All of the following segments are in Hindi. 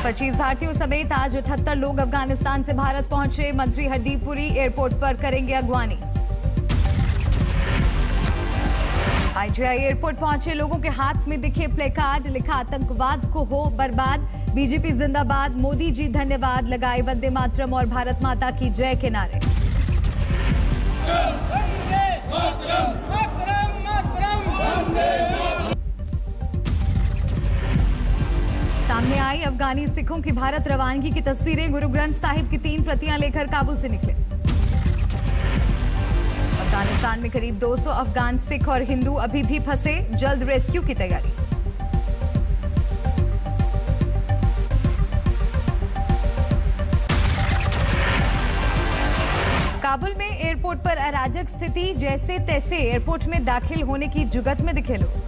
25 भारतीयों समेत आज 78 लोग अफगानिस्तान से भारत पहुंचे। मंत्री हरदीप पुरी एयरपोर्ट पर करेंगे अगवानी। आईजीआई एयरपोर्ट पहुंचे लोगों के हाथ में दिखे प्लेकार्ड, लिखा आतंकवाद को हो बर्बाद, बीजेपी जिंदाबाद, मोदी जी धन्यवाद, लगाए वंदे मातरम और भारत माता की जय के नारे। सामने आई अफगानी सिखों की भारत रवानगी की तस्वीरें। गुरु ग्रंथ साहिब की 3 प्रतियां लेकर काबुल से निकले। अफगानिस्तान में करीब 200 अफगान सिख और हिंदू अभी भी फंसे, जल्द रेस्क्यू की तैयारी। काबुल में एयरपोर्ट पर अराजक स्थिति, जैसे तैसे एयरपोर्ट में दाखिल होने की जुगत में दिखे लोग।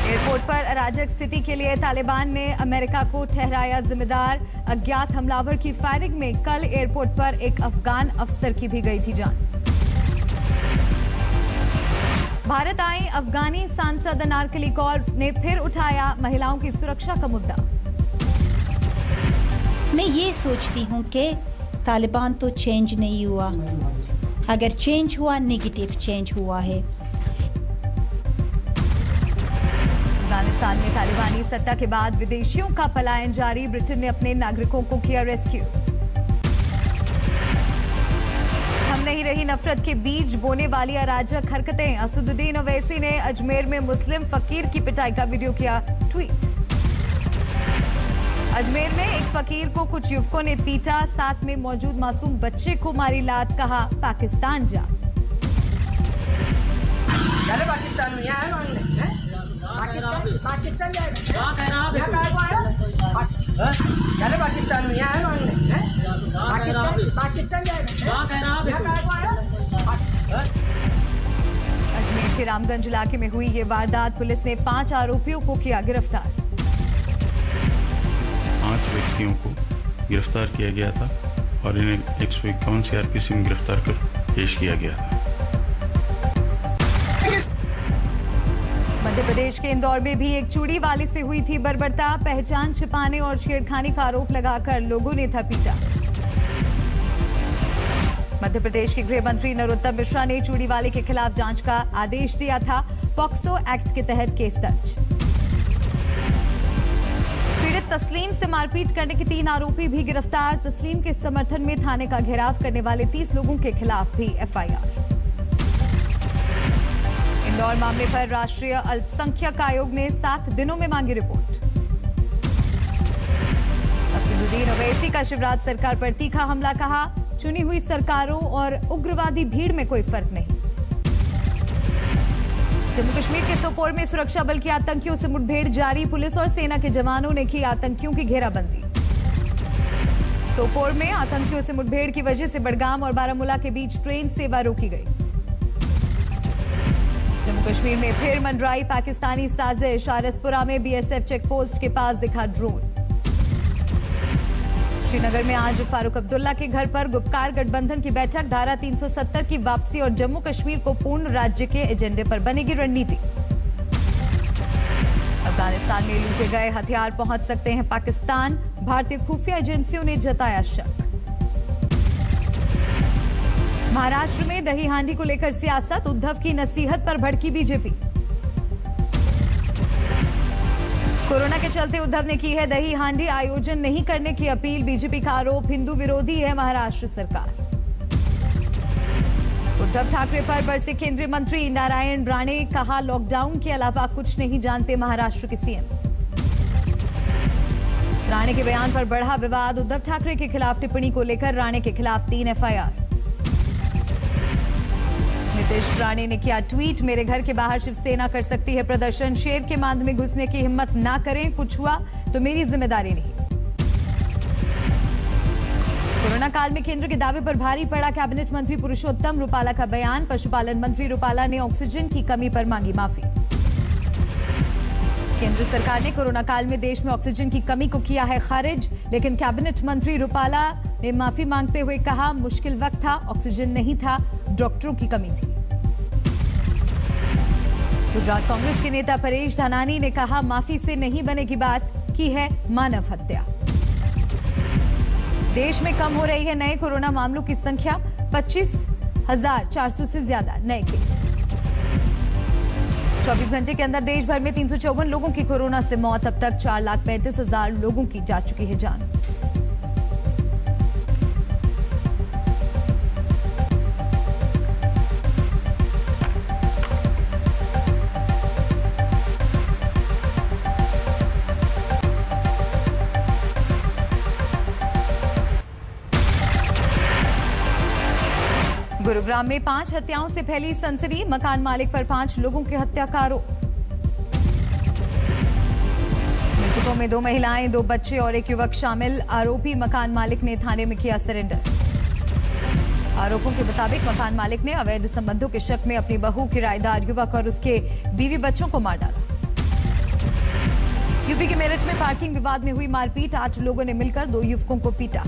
एयरपोर्ट पर अराजक स्थिति के लिए तालिबान ने अमेरिका को ठहराया जिम्मेदार। अज्ञात हमलावर की फायरिंग में कल एयरपोर्ट पर एक अफगान अफसर की भी गई थी जान। भारत आई अफगानी सांसद अनारकली कौर ने फिर उठाया महिलाओं की सुरक्षा का मुद्दा। मैं ये सोचती हूँ कि तालिबान तो चेंज नहीं हुआ, अगर चेंज हुआ नेगेटिव चेंज हुआ है। अफगानिस्तान में तालिबानी सत्ता के बाद विदेशियों का पलायन जारी, ब्रिटेन ने अपने नागरिकों को किया रेस्क्यू। हम नहीं रही नफरत के बीज बोने वाली अराजक हरकतें, असदुद्दीन ओवैसी ने अजमेर में मुस्लिम फकीर की पिटाई का वीडियो किया ट्वीट। अजमेर में एक फकीर को कुछ युवकों ने पीटा, साथ में मौजूद मासूम बच्चे को मारी लात, कहा पाकिस्तान जा। अजमेर के रामगंज इलाके में हुई ये वारदात, पुलिस ने 5 आरोपियों को किया गिरफ्तार। 5 व्यक्तियों को गिरफ्तार किया गया था और इन्हें 151 सीआरपीसी में गिरफ्तार कर पेश किया गया था। मध्य प्रदेश के इंदौर में भी एक चूड़ी वाले से हुई थी बर्बरता, पहचान छिपाने और छेड़खानी का आरोप लगाकर लोगों ने था पीटा। मध्य प्रदेश के गृह मंत्री नरोत्तम मिश्रा ने चूड़ी वाले के खिलाफ जांच का आदेश दिया था। पॉक्सो एक्ट के तहत केस दर्ज। पीड़ित तस्लीम से मारपीट करने के 3 आरोपी भी गिरफ्तार। तस्लीम के समर्थन में थाने का घेराव करने वाले 30 लोगों के खिलाफ भी एफआईआर। इंदौर मामले पर राष्ट्रीय अल्पसंख्यक आयोग ने 7 दिनों में मांगी रिपोर्ट। असदुद्दीन ओवैसी का शिवराज सरकार पर तीखा हमला, कहा चुनी हुई सरकारों और उग्रवादी भीड़ में कोई फर्क नहीं। जम्मू कश्मीर के सोपोर में सुरक्षा बल की आतंकियों से मुठभेड़ जारी, पुलिस और सेना के जवानों ने की आतंकियों की घेराबंदी। सोपोर में आतंकियों से मुठभेड़ की वजह से बडगाम और बारामूला के बीच ट्रेन सेवा रोकी गई। जम्मू कश्मीर में फिर मंडराई पाकिस्तानी साजिश, आरएसपुरा में बीएसएफ चेकपोस्ट के पास दिखा ड्रोन। श्रीनगर में आज फारूक अब्दुल्ला के घर पर गुपकार गठबंधन की बैठक, धारा 370 की वापसी और जम्मू कश्मीर को पूर्ण राज्य के एजेंडे पर बनेगी रणनीति। अफगानिस्तान में लूटे गए हथियार पहुंच सकते हैं पाकिस्तान, भारतीय खुफिया एजेंसियों ने जताया शक। महाराष्ट्र में दही हांडी को लेकर सियासत, उद्धव की नसीहत पर भड़की बीजेपी। कोरोना के चलते उद्धव ने की है दही हांडी आयोजन नहीं करने की अपील, बीजेपी का आरोप हिंदू विरोधी है महाराष्ट्र सरकार। उद्धव ठाकरे पर बरसे केंद्रीय मंत्री नारायण राणे, कहा लॉकडाउन के अलावा कुछ नहीं जानते महाराष्ट्र के सीएम। राणे के बयान पर बढ़ा विवाद, उद्धव ठाकरे के खिलाफ टिप्पणी को लेकर राणे के खिलाफ 3 एफआईआर। नीतीश राणे ने किया ट्वीट, मेरे घर के बाहर शिवसेना कर सकती है प्रदर्शन, शेर के मांद में घुसने की हिम्मत ना करें, कुछ हुआ तो मेरी जिम्मेदारी नहीं। कोरोना काल में केंद्र के दावे पर भारी पड़ा कैबिनेट मंत्री पुरुषोत्तम रूपाला का बयान, पशुपालन मंत्री रूपाला ने ऑक्सीजन की कमी पर मांगी माफी। केंद्र सरकार ने कोरोना काल में देश में ऑक्सीजन की कमी को किया है खारिज, लेकिन कैबिनेट मंत्री रूपाला ने माफी मांगते हुए कहा मुश्किल वक्त था, ऑक्सीजन नहीं था, डॉक्टरों की कमी थी। गुजरात कांग्रेस के नेता परेश धानानी ने कहा माफी से नहीं बनेगी बात, की है मानव हत्या। देश में कम हो रही है नए कोरोना मामलों की संख्या, 25,400 से ज्यादा नए केस। 24 घंटे के अंदर देश भर में 354 लोगों की कोरोना से मौत। अब तक 4,35,000 लोगों की जा चुकी है जान। गुरुग्राम में 5 हत्याओं से फैली सनसनी, मकान मालिक पर 5 लोगों की हत्या का आरोप। मृतकों में 2 महिलाएं, 2 बच्चे और 1 युवक शामिल। आरोपी मकान मालिक ने थाने में किया सरेंडर। आरोपों के मुताबिक मकान मालिक ने अवैध संबंधों के शक में अपनी बहू, किराएदार युवक और उसके बीवी बच्चों को मार डाला। यूपी के मेरठ में पार्किंग विवाद में हुई मारपीट, 8 लोगों ने मिलकर 2 युवकों को पीटा।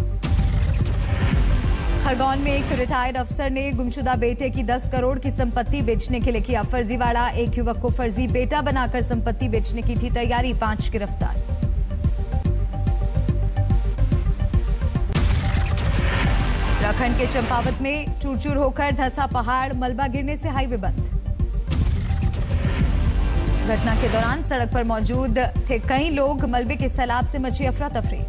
खरगोन में एक रिटायर्ड अफसर ने गुमशुदा बेटे की 10 करोड़ की संपत्ति बेचने के लिए किया फर्जीवाड़ा। 1 युवक को फर्जी बेटा बनाकर संपत्ति बेचने की थी तैयारी, 5 गिरफ्तार। उत्तराखंड के चंपावत में चूर-चूर होकर धंसा पहाड़, मलबा गिरने से हाईवे बंद। घटना के दौरान सड़क पर मौजूद थे कई लोग, मलबे के सैलाब से मची अफरा तफरी।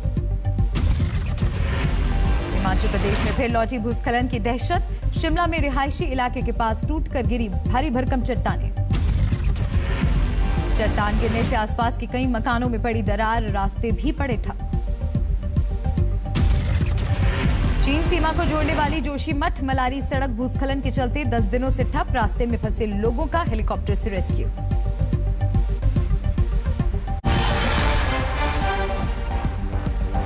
हिमाचल प्रदेश में फिर लौटी भूस्खलन की दहशत, शिमला में रिहायशी इलाके के पास टूटकर गिरी भारी भरकम चट्टानें। चट्टान गिरने से आसपास के कई मकानों में पड़ी दरार, रास्ते भी पड़े ठप। चीन सीमा को जोड़ने वाली जोशीमठ मलारी सड़क भूस्खलन के चलते 10 दिनों से ठप, रास्ते में फंसे लोगों का हेलीकॉप्टर से रेस्क्यू।